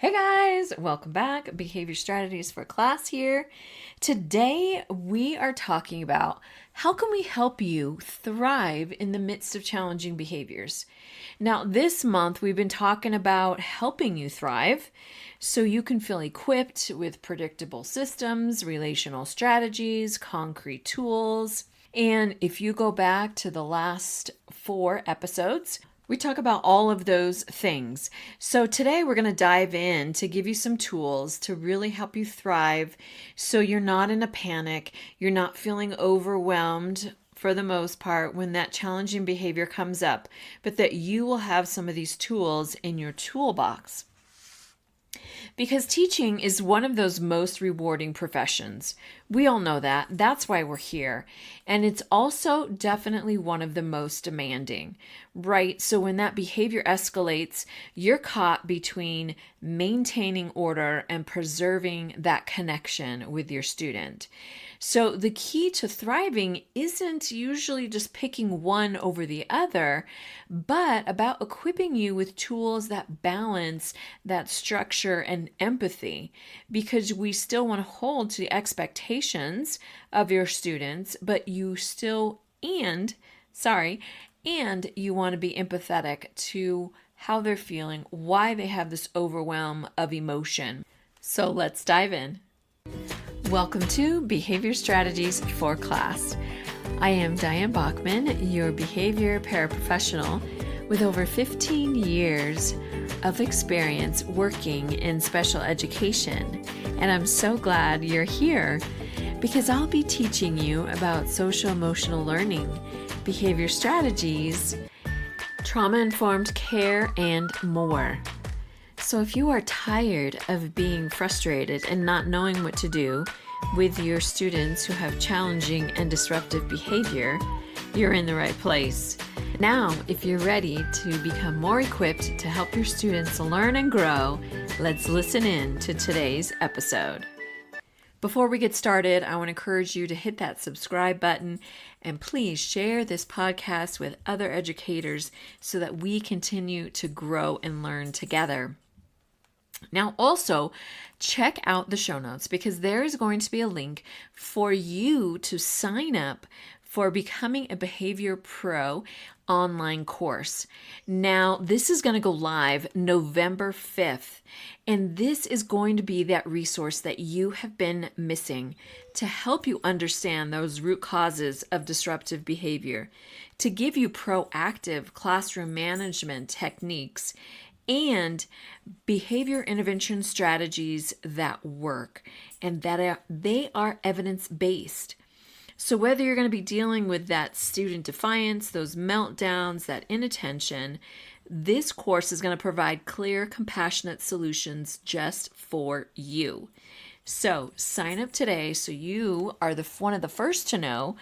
Hey guys, welcome back. Behavior Strategies for Class here. Today we are talking about how can we help you thrive in the midst of challenging behaviors. Now, this month we've been talking about helping you thrive so you can feel equipped with predictable systems, relational strategies, concrete tools. And if you go back to the last 4 episodes, we talk about all of those things. So today we're going to dive in to give you some tools to really help you thrive so you're not in a panic, you're not feeling overwhelmed for the most part when that challenging behavior comes up, but that you will have some of these tools in your toolbox. Because teaching is one of those most rewarding professions. We all know that. That's why we're here. And it's also definitely one of the most demanding, right? So when that behavior escalates, you're caught between maintaining order and preserving that connection with your student. So the key to thriving isn't usually just picking one over the other, but about equipping you with tools that balance that structure and empathy, because we still want to hold to the expectations of your students, but you still, and you want to be empathetic to how they're feeling, why they have this overwhelm of emotion. So let's dive in. Welcome to Behavior Strategies for Class. I am Diane Bachman, your behavior paraprofessional with over 15 years of experience working in special education. And I'm so glad you're here because I'll be teaching you about social emotional learning, behavior strategies, trauma-informed care, and more. So if you are tired of being frustrated and not knowing what to do with your students who have challenging and disruptive behavior, you're in the right place. Now, if you're ready to become more equipped to help your students learn and grow, let's listen in to today's episode. Before we get started, I want to encourage you to hit that subscribe button and please share this podcast with other educators so that we continue to grow and learn together. Now, also check out the show notes because there is going to be a link for you to sign up for Becoming a Behavior Pro online course. Now, this is going to go live November 5th, and this is going to be that resource that you have been missing to help you understand those root causes of disruptive behavior, to give you proactive classroom management techniques, and behavior intervention strategies that work and that they are evidence-based. So whether you're going to be dealing with that student defiance, those meltdowns, that inattention, this course is going to provide clear, compassionate solutions just for you. So sign up today so you are one of the first to know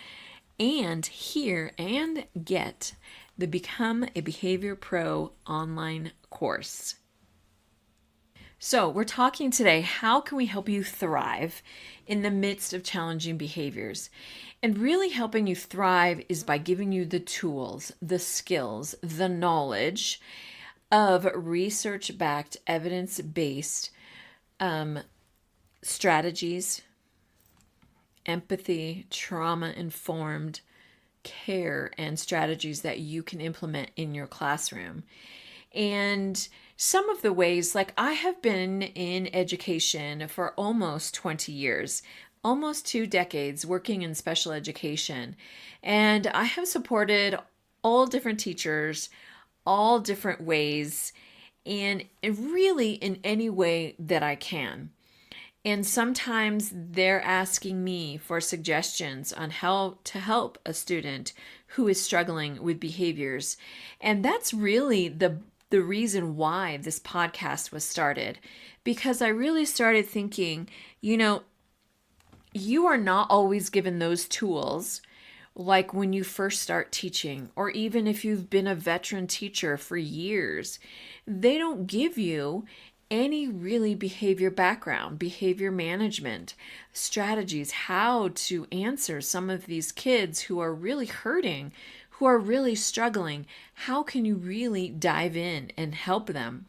and hear and get the Become a Behavior Pro online course. So we're talking today, how can we help you thrive in the midst of challenging behaviors? And really helping you thrive is by giving you the tools, the skills, the knowledge of research-backed, evidence-based strategies, empathy, trauma-informed care, and strategies that you can implement in your classroom. And some of the ways, like I have been in education for almost 20 years, almost 2 decades working in special education. And I have supported all different teachers, all different ways, and really in any way that I can. And sometimes they're asking me for suggestions on how to help a student who is struggling with behaviors. And that's really the reason why this podcast was started, because I really started thinking, you are not always given those tools like when you first start teaching, or even if you've been a veteran teacher for years. They don't give you any really behavior background, behavior management strategies, how to answer some of these kids who are really hurting, who are really struggling. How can you really dive in and help them?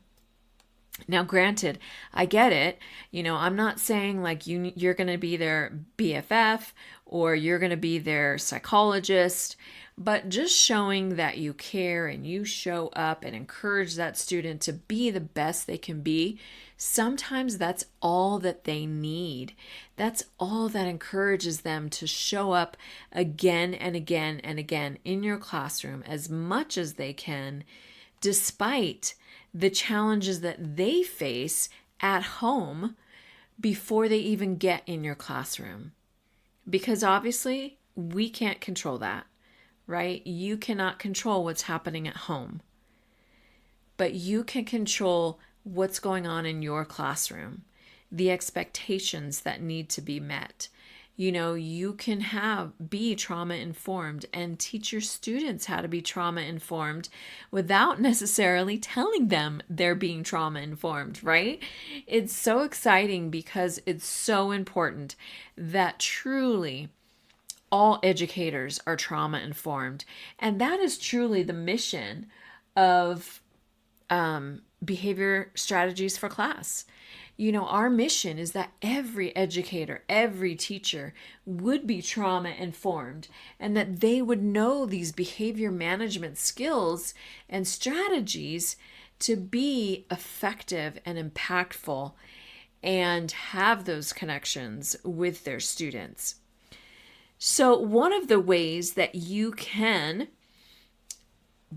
Now, granted, I get it. I'm not saying like you're going to be their BFF or you're going to be their psychologist, but just showing that you care and you show up and encourage that student to be the best they can be. Sometimes that's all that they need. That's all that encourages them to show up again and again and again in your classroom as much as they can, despite the challenges that they face at home before they even get in your classroom. Because obviously, we can't control that, right? You cannot control what's happening at home, but you can control what's going on in your classroom, the expectations that need to be met. You can be trauma informed and teach your students how to be trauma informed without necessarily telling them they're being trauma informed, right? It's so exciting because it's so important that truly all educators are trauma informed. And that is truly the mission of behavior strategies for class. Our mission is that every educator, every teacher would be trauma informed and that they would know these behavior management skills and strategies to be effective and impactful and have those connections with their students. So one of the ways that you can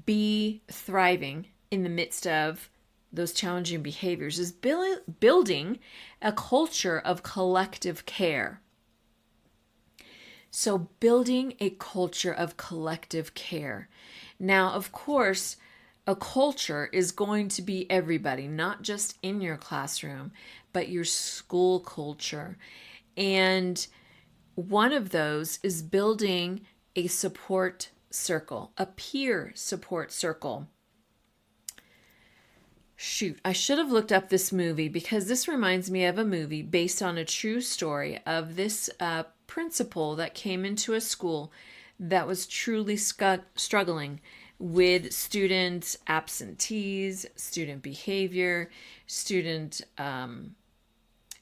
be thriving in the midst of those challenging behaviors is building a culture of collective care. So building a culture of collective care. Now, of course, a culture is going to be everybody, not just in your classroom, but your school culture. And one of those is building a support circle, a peer support circle. Shoot, I should have looked up this movie because this reminds me of a movie based on a true story of this principal that came into a school that was truly struggling with student absentees, student behavior, student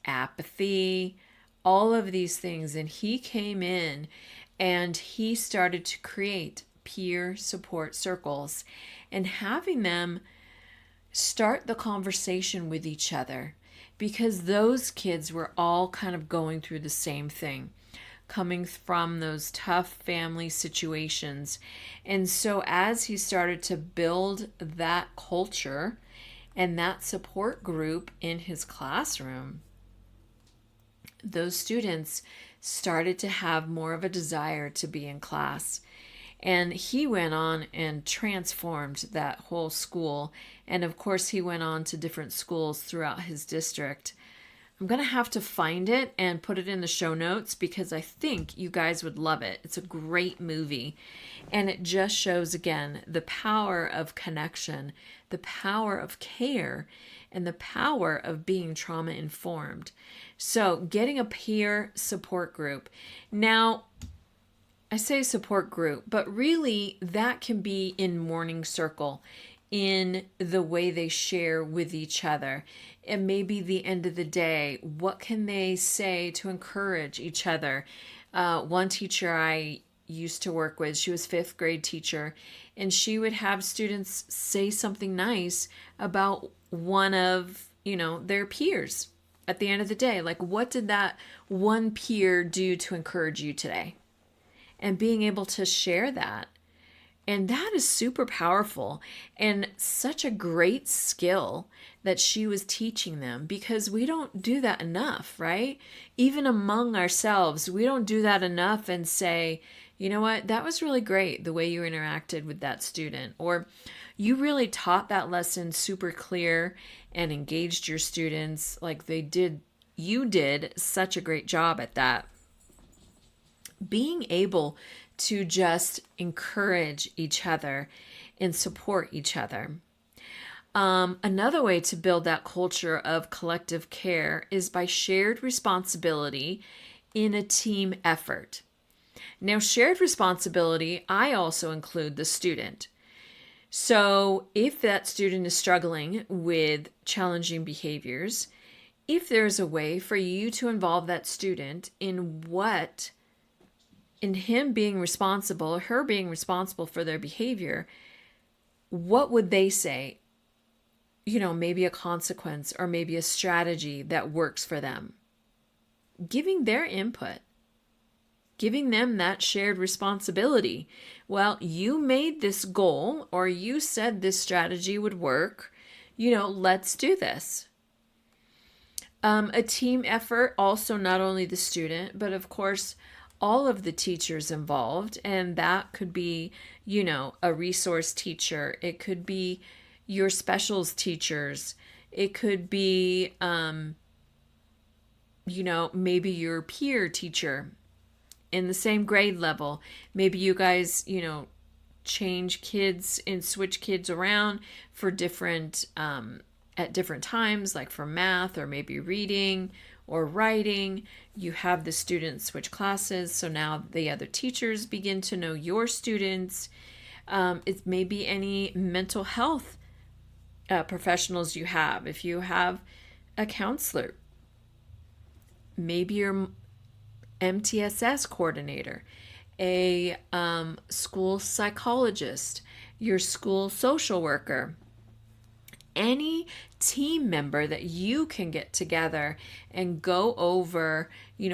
apathy, all of these things. And he came in and he started to create peer support circles and having them start the conversation with each other, because those kids were all kind of going through the same thing, coming from those tough family situations. And so as he started to build that culture and that support group in his classroom, those students started to have more of a desire to be in class. And he went on and transformed that whole school. And of course, he went on to different schools throughout his district. I'm going to have to find it and put it in the show notes because I think you guys would love it. It's a great movie. And it just shows, again, the power of connection, the power of care, and the power of being trauma informed. So getting a peer support group. Now, I say support group, but really that can be in morning circle, in the way they share with each other. And maybe the end of the day, what can they say to encourage each other? One teacher I used to work with, she was 5th grade teacher, and she would have students say something nice about one of, their peers at the end of the day. Like, what did that one peer do to encourage you today? And being able to share that. And that is super powerful and such a great skill that she was teaching them, because we don't do that enough, right? Even among ourselves, we don't do that enough and say, you know what, that was really great the way you interacted with that student, or you really taught that lesson super clear and engaged your students like you did such a great job at that. Being able to just encourage each other and support each other. Another way to build that culture of collective care is by shared responsibility in a team effort. Now, shared responsibility, I also include the student. So if that student is struggling with challenging behaviors, if there's a way for you to involve that student in him being responsible, her being responsible for their behavior, what would they say? Maybe a consequence or maybe a strategy that works for them. Giving their input, giving them that shared responsibility. Well, you made this goal or you said this strategy would work. Let's do this. A team effort, also not only the student, but of course, all of the teachers involved. And that could be, a resource teacher. It could be your specials teachers. It could be, maybe your peer teacher in the same grade level. Maybe you guys, change kids and switch kids around for different, at different times, like for math or maybe reading or writing. You have the students switch classes. So now the other teachers begin to know your students. It's maybe any mental health professionals you have. If you have a counselor, maybe your MTSS coordinator, a school psychologist, your school social worker, any team member that you can get together and go over,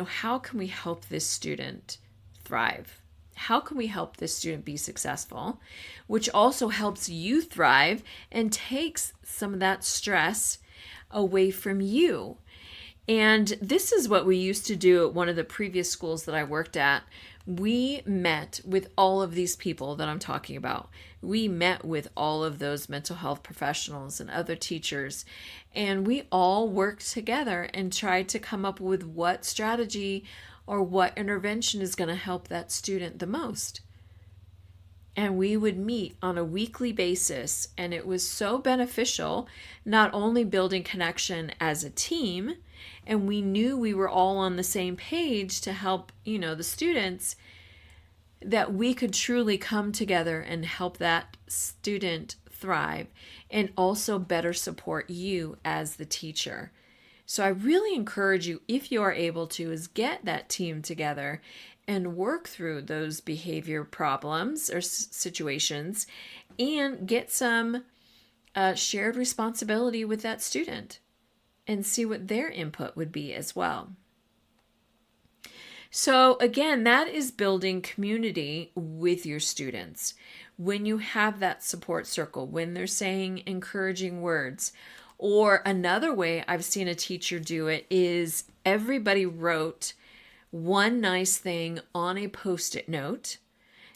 how can we help this student thrive? How can we help this student be successful? Which also helps you thrive and takes some of that stress away from you. And this is what we used to do at one of the previous schools that I worked at. We met with all of these people that I'm talking about. We met with all of those mental health professionals and other teachers, and we all worked together and tried to come up with what strategy or what intervention is going to help that student the most. And we would meet on a weekly basis, and it was so beneficial, not only building connection as a team, and we knew we were all on the same page to help, the students, that we could truly come together and help that student thrive and also better support you as the teacher. So I really encourage you, if you are able to, is get that team together and work through those behavior problems or situations and get some shared responsibility with that student and see what their input would be as well. So again, that is building community with your students. When you have that support circle, when they're saying encouraging words. Or another way I've seen a teacher do it is everybody wrote one nice thing on a Post-it note.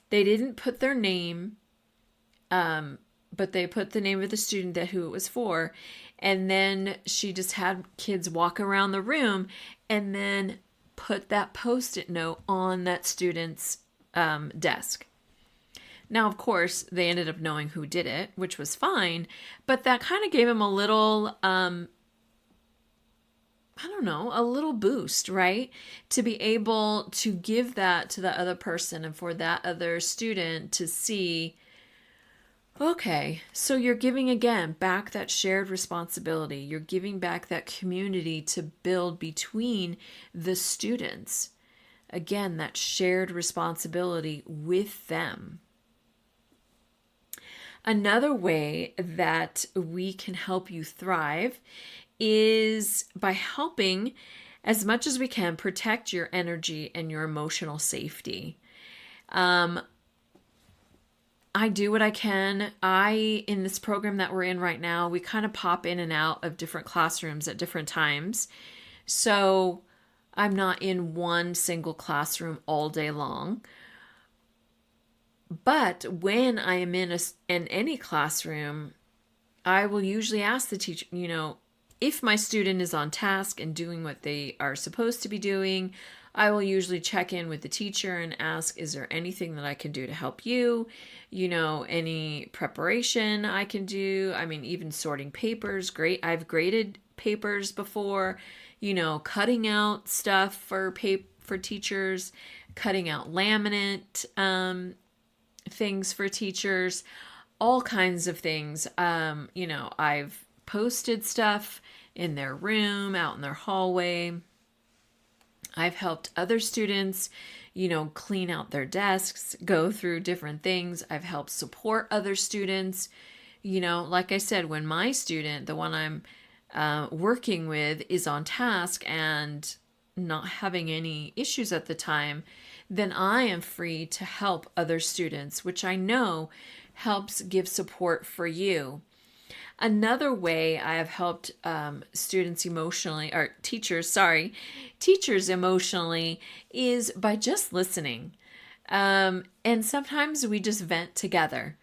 They didn't put their name, but they put the name of the student who it was for. And then she just had kids walk around the room and then put that Post-it note on that student's desk. Now, of course, they ended up knowing who did it, which was fine, but that kind of gave them a little, a little boost, right? To be able to give that to the other person and for that other student to see, okay, so you're giving again back that shared responsibility. You're giving back that community to build between the students. Again, that shared responsibility with them. Another way that we can help you thrive is by helping, as much as we can, protect your energy and your emotional safety. I do what I can. In this program that we're in right now, we kind of pop in and out of different classrooms at different times. So I'm not in one single classroom all day long. But when I am in any classroom, I will usually ask the teacher, if my student is on task and doing what they are supposed to be doing, I will usually check in with the teacher and ask, is there anything that I can do to help you? Any preparation I can do? Even sorting papers, great. I've graded papers before, cutting out stuff for teachers, cutting out laminate, things for teachers, all kinds of things. I've posted stuff in their room, out in their hallway. I've helped other students, clean out their desks, go through different things. I've helped support other students. Like I said, when my student, the one I'm working with, is on task and not having any issues at the time, then I am free to help other students, which I know helps give support for you. Another way I have helped students emotionally, or teachers emotionally, is by just listening. And sometimes we just vent together.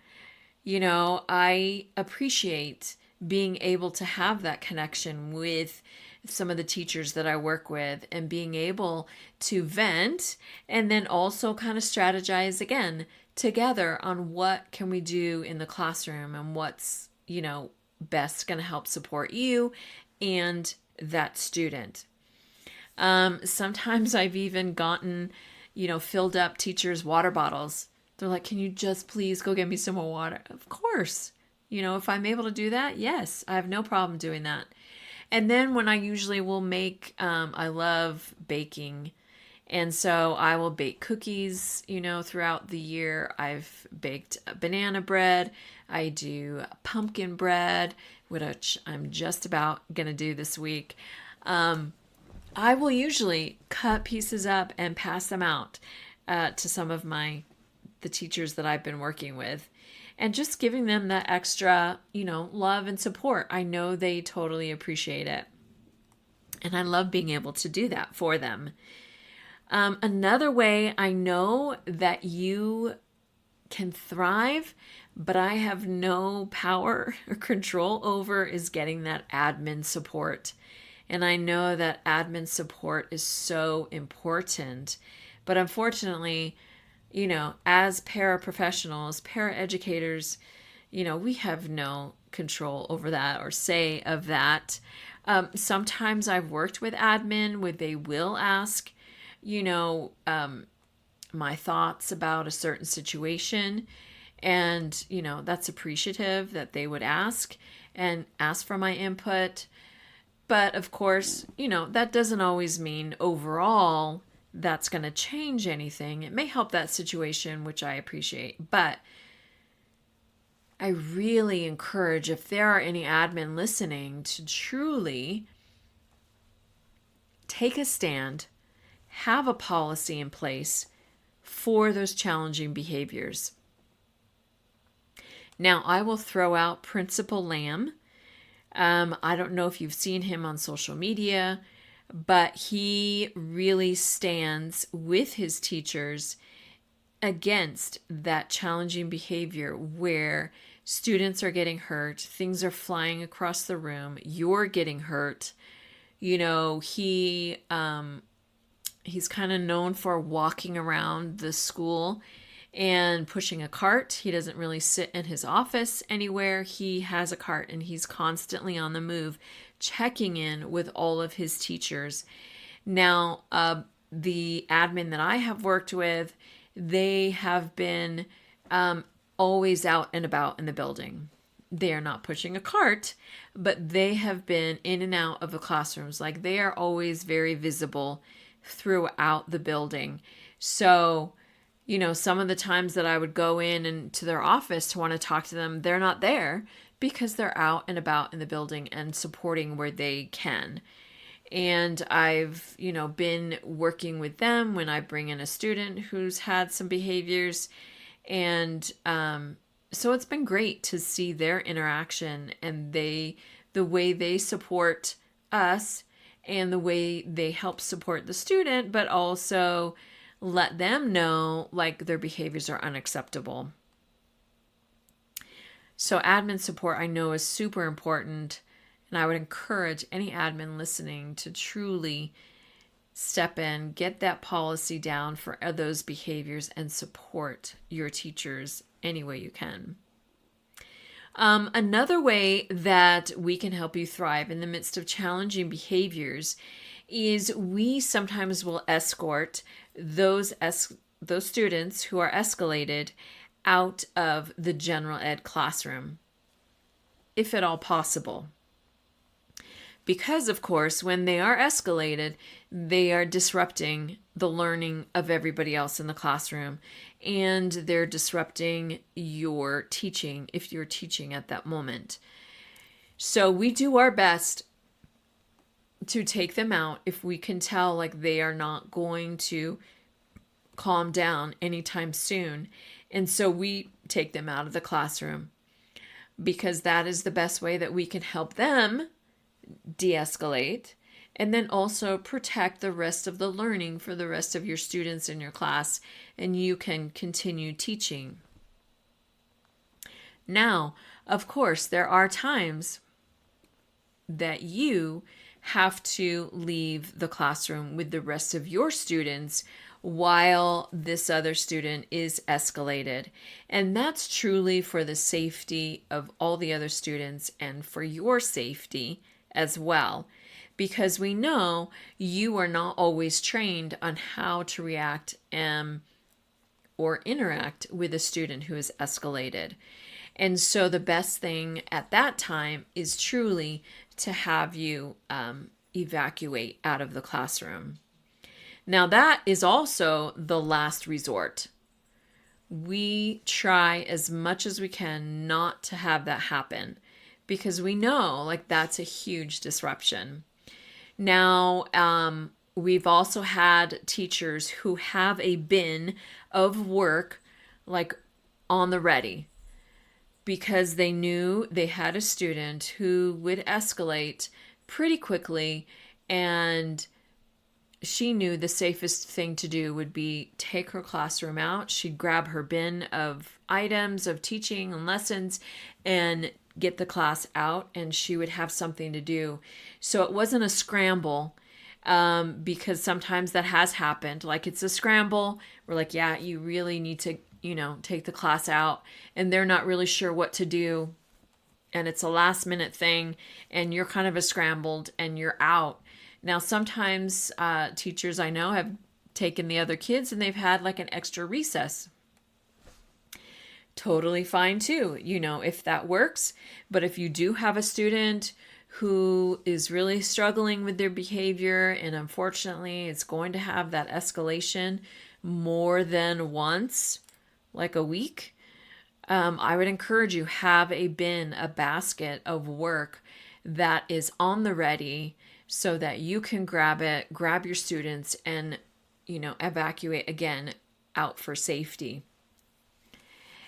I appreciate being able to have that connection with some of the teachers that I work with and being able to vent and then also kind of strategize again together on what can we do in the classroom and what's, best going to help support you and that student. Sometimes I've even gotten, filled up teachers' water bottles. They're like, can you just please go get me some more water? Of course. If I'm able to do that, yes, I have no problem doing that. And then when I usually will make, I love baking. And so I will bake cookies, throughout the year. I've baked banana bread. I do pumpkin bread, which I'm just about going to do this week. I will usually cut pieces up and pass them out to some of the teachers that I've been working with. And just giving them that extra, love and support. I know they totally appreciate it. And I love being able to do that for them. Another way I know that you can thrive, but I have no power or control over, is getting that admin support. And I know that admin support is so important. But unfortunately, as paraprofessionals, paraeducators, we have no control over that or say of that. Sometimes I've worked with admin where they will ask, my thoughts about a certain situation. And, that's appreciative that they would ask for my input. But of course, that doesn't always mean overall that's going to change anything. It may help that situation, which I appreciate. But I really encourage, if there are any admin listening, to truly take a stand, have a policy in place for those challenging behaviors. Now, I will throw out Principal Lamb. I don't know if you've seen him on social media, but he really stands with his teachers against that challenging behavior where students are getting hurt, things are flying across the room, you're getting hurt. He's kind of known for walking around the school and pushing a cart. He doesn't really sit in his office anywhere. He has a cart and he's constantly on the move, checking in with all of his teachers. Now, the admin that I have worked with, they have been always out and about in the building. They are not pushing a cart, but they have been in and out of the classrooms. Like, they are always very visible throughout the building. So, some of the times that I would go in and to their office to want to talk to them, they're not there because they're out and about in the building and supporting where they can. And I've, been working with them when I bring in a student who's had some behaviors. And so it's been great to see their interaction and the way they support us and the way they help support the student, but also let them know like their behaviors are unacceptable. So admin support I know is super important, and I would encourage any admin listening to truly step in, get that policy down for those behaviors, and support your teachers any way you can. Another way that we can help you thrive in the midst of challenging behaviors is we sometimes will escort those students who are escalated out of the general ed classroom, if at all possible. Because, of course, when they are escalated, they are disrupting the learning of everybody else in the classroom, and they're disrupting your teaching if you're teaching at that moment. So we do our best to take them out if we can tell like they are not going to calm down anytime soon. And so we take them out of the classroom because that is the best way that we can help them de-escalate and then also protect the rest of the learning for the rest of your students in your class, and you can continue teaching. Now, of course, there are times that you have to leave the classroom with the rest of your students while this other student is escalated. And that's truly for the safety of all the other students and for your safety as well, because we know you are not always trained on how to react or interact with a student who is escalated. And so the best thing at that time is truly to have you evacuate out of the classroom. Now, that is also the last resort. We try as much as we can not to have that happen because we know like that's a huge disruption. Now, we've also had teachers who have a bin of work like on the ready because they knew they had a student who would escalate pretty quickly, and she knew the safest thing to do would be take her classroom out. She'd grab her bin of items of teaching and lessons and get the class out, and she would have something to do. So it wasn't a scramble, because sometimes that has happened. Like it's a scramble. We're like, yeah, you really need to, take the class out, and they're not really sure what to do. And it's a last minute thing, and you're kind of a scrambled and you're out. Now, sometimes teachers I know have taken the other kids and they've had like an extra recess. Totally fine too, if that works. But if you do have a student who is really struggling with their behavior, and unfortunately it's going to have that escalation more than once, like a week, I would encourage you have a bin, a basket of work that is on the ready so that you can grab it, grab your students, and, evacuate again out for safety.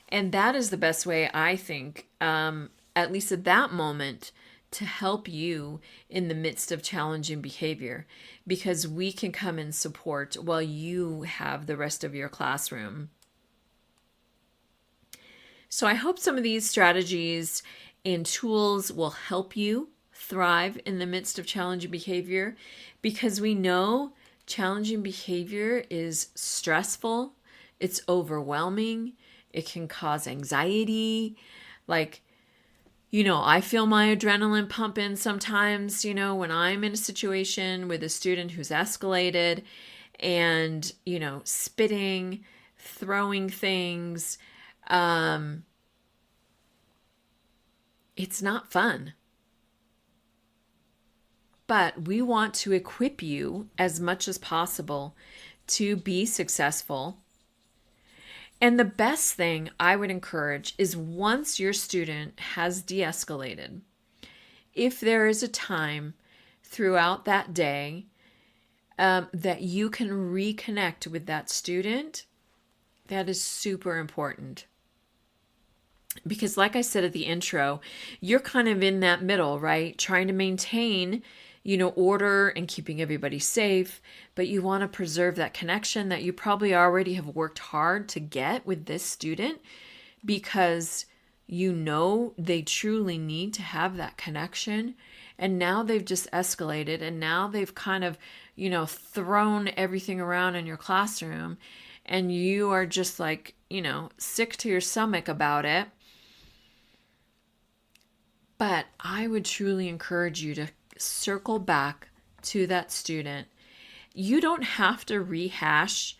And that is the best way, I think, at least at that moment, to help you in the midst of challenging behavior, because we can come and support while you have the rest of your classroom. So I hope some of these strategies and tools will help you thrive in the midst of challenging behavior, because we know challenging behavior is stressful, it's overwhelming, it can cause anxiety. Like, I feel my adrenaline pumping sometimes, when I'm in a situation with a student who's escalated and, spitting, throwing things. It's not fun. But we want to equip you as much as possible to be successful. And the best thing I would encourage is once your student has de-escalated, if there is a time throughout that day that you can reconnect with that student, that is super important. Because like I said at the intro, you're kind of in that middle, right? Trying to maintain, order and keeping everybody safe, but you want to preserve that connection that you probably already have worked hard to get with this student, because they truly need to have that connection. And now they've just escalated, and now they've kind of, thrown everything around in your classroom, and you are just like, sick to your stomach about it. But I would truly encourage you to circle back to that student. You don't have to rehash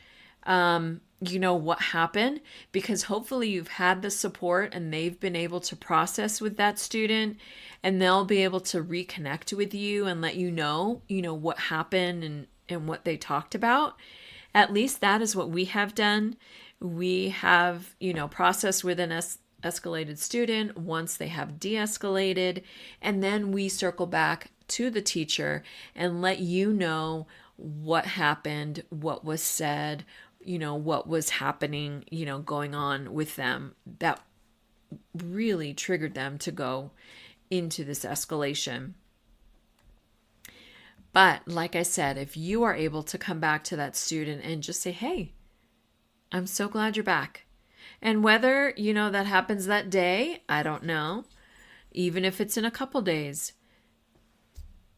what happened, because hopefully you've had the support and they've been able to process with that student, and they'll be able to reconnect with you and let what happened and what they talked about. At least that is what we have done. We have, processed with an escalated student once they have de-escalated, and then we circle back to the teacher and let you know what happened, what was said, what was happening, going on with them that really triggered them to go into this escalation. But like I said, if you are able to come back to that student and just say, hey, I'm so glad you're back. And whether, that happens that day, I don't know. Even if it's in a couple days,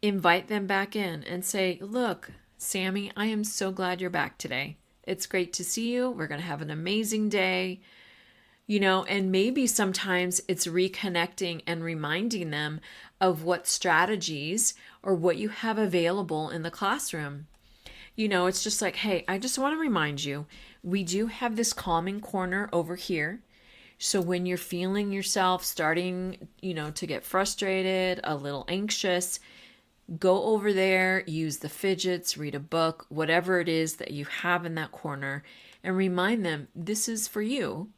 invite them back in and say, look, Sammy, I am so glad you're back today. It's great to see you. We're going to have an amazing day. And maybe sometimes it's reconnecting and reminding them of what strategies or what you have available in the classroom. It's just like, hey, I just want to remind you, we do have this calming corner over here. So when you're feeling yourself starting, to get frustrated, a little anxious, go over there, use the fidgets, read a book, whatever it is that you have in that corner, and remind them this is for you.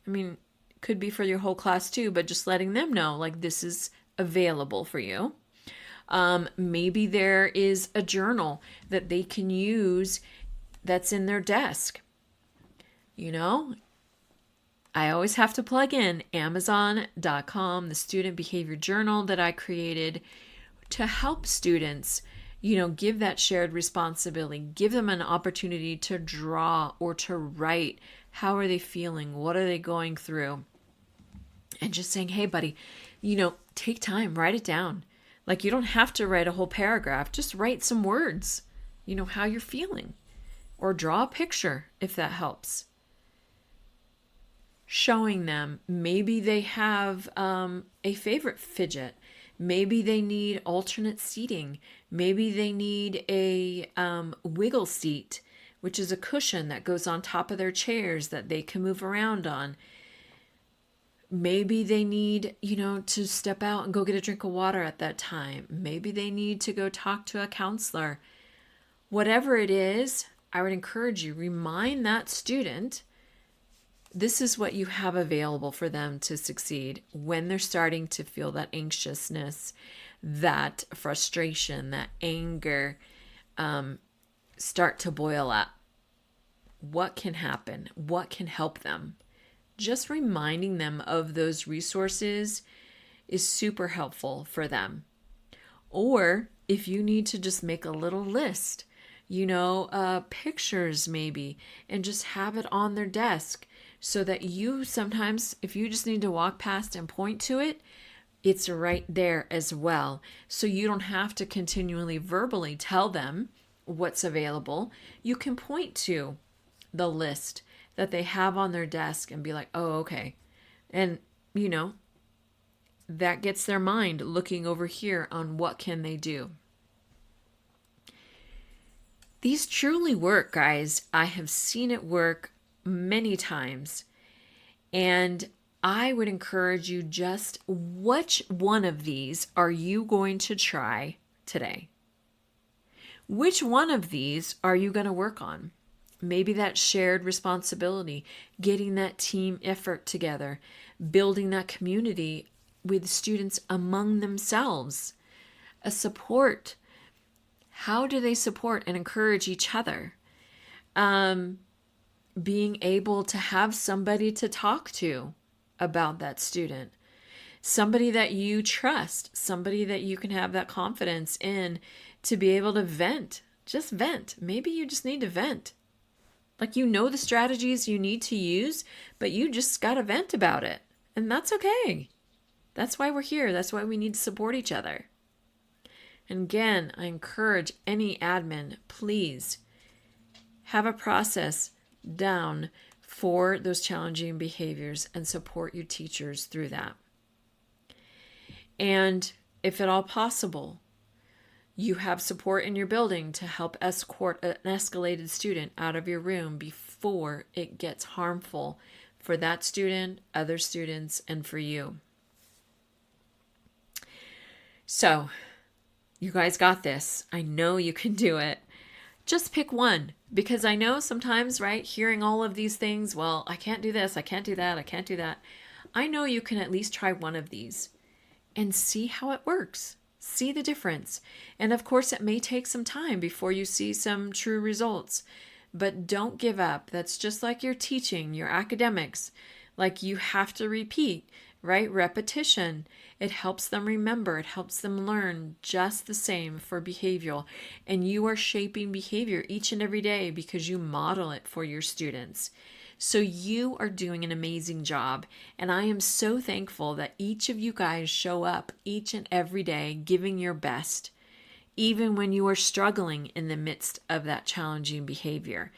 I mean, it could be for your whole class too, but just letting them know, like, this is available for you. Maybe there is a journal that they can use that's in their desk. I always have to plug in Amazon.com, the student behavior journal that I created to help students, give that shared responsibility, give them an opportunity to draw or to write. How are they feeling? What are they going through? And just saying, hey, buddy, take time, write it down. Like, you don't have to write a whole paragraph. Just write some words, how you're feeling. Or draw a picture if that helps. Showing them, maybe they have a favorite fidget. Maybe they need alternate seating. Maybe they need a wiggle seat, which is a cushion that goes on top of their chairs that they can move around on. Maybe they need, to step out and go get a drink of water at that time. Maybe they need to go talk to a counselor. Whatever it is, I would encourage you, remind that student this is what you have available for them to succeed when they're starting to feel that anxiousness, that frustration, that anger start to boil up. What can happen? What can help them? Just reminding them of those resources is super helpful for them. Or if you need to just make a little list, pictures maybe, and just have it on their desk so that you sometimes, if you just need to walk past and point to it, it's right there as well. So you don't have to continually verbally tell them what's available. You can point to the list that they have on their desk and be like, oh, okay. And, that gets their mind looking over here on what can they do. These truly work, guys. I have seen it work many times. And I would encourage you, just which one of these are you going to try today? Which one of these are you going to work on? Maybe that shared responsibility, getting that team effort together, building that community with students among themselves, a support. How do they support and encourage each other? Being able to have somebody to talk to about that student, somebody that you trust, somebody that you can have that confidence in to be able to vent. Just vent. Maybe you just need to vent. Like, the strategies you need to use, but you just got to vent about it. And that's okay. That's why we're here. That's why we need to support each other. And again, I encourage any admin, please have a process down for those challenging behaviors and support your teachers through that. And if at all possible, you have support in your building to help escort an escalated student out of your room before it gets harmful for that student, other students, and for you. So, you guys got this. I know you can do it. Just pick one, because I know sometimes, right, hearing all of these things, well, I can't do this, I can't do that, I can't do that. I know you can at least try one of these and see how it works. See the difference. And of course, it may take some time before you see some true results, but don't give up. That's just like your teaching, your academics. Like, you have to repeat, right? Repetition. It helps them remember. It helps them learn. Just the same for behavioral. And you are shaping behavior each and every day because you model it for your students. So you are doing an amazing job. And I am so thankful that each of you guys show up each and every day giving your best, even when you are struggling in the midst of that challenging behavior.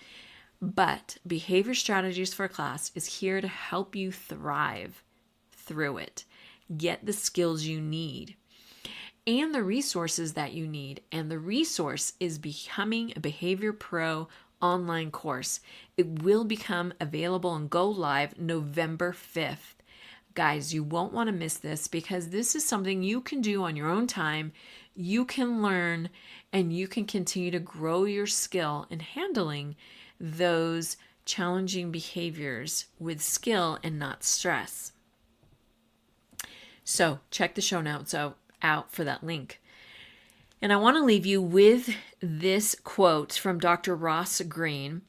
But Behavior Strategies for Class is here to help you thrive through it. Get the skills you need and the resources that you need. And the resource is Becoming a Behavior Pro online course. It will become available and go live November 5th. Guys, you won't want to miss this, because this is something you can do on your own time. You can learn and you can continue to grow your skill in handling those challenging behaviors with skill and not stress. So check the show notes out for that link. And I want to leave you with this quote from Dr. Ross Greene.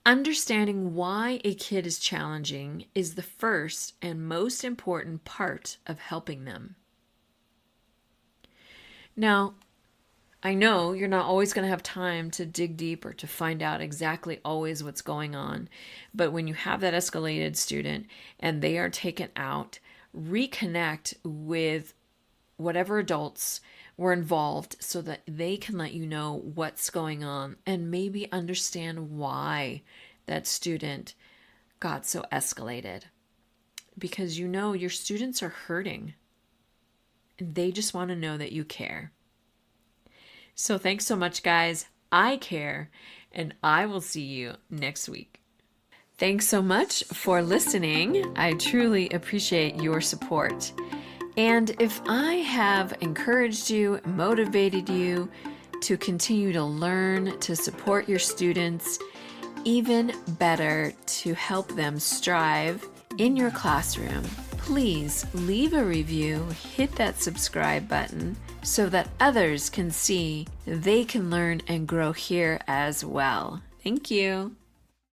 Understanding why a kid is challenging is the first and most important part of helping them. Now, I know you're not always going to have time to dig deep or to find out exactly always what's going on. But when you have that escalated student and they are taken out, reconnect with whatever adults were involved so that they can let you know what's going on and maybe understand why that student got so escalated. Because you know your students are hurting and they just want to know that you care. So thanks so much, guys. I care, and I will see you next week. Thanks so much for listening. I truly appreciate your support. And if I have encouraged you, motivated you to continue to learn, to support your students, even better, to help them strive in your classroom, please leave a review, hit that subscribe button so that others can see they can learn and grow here as well. Thank you.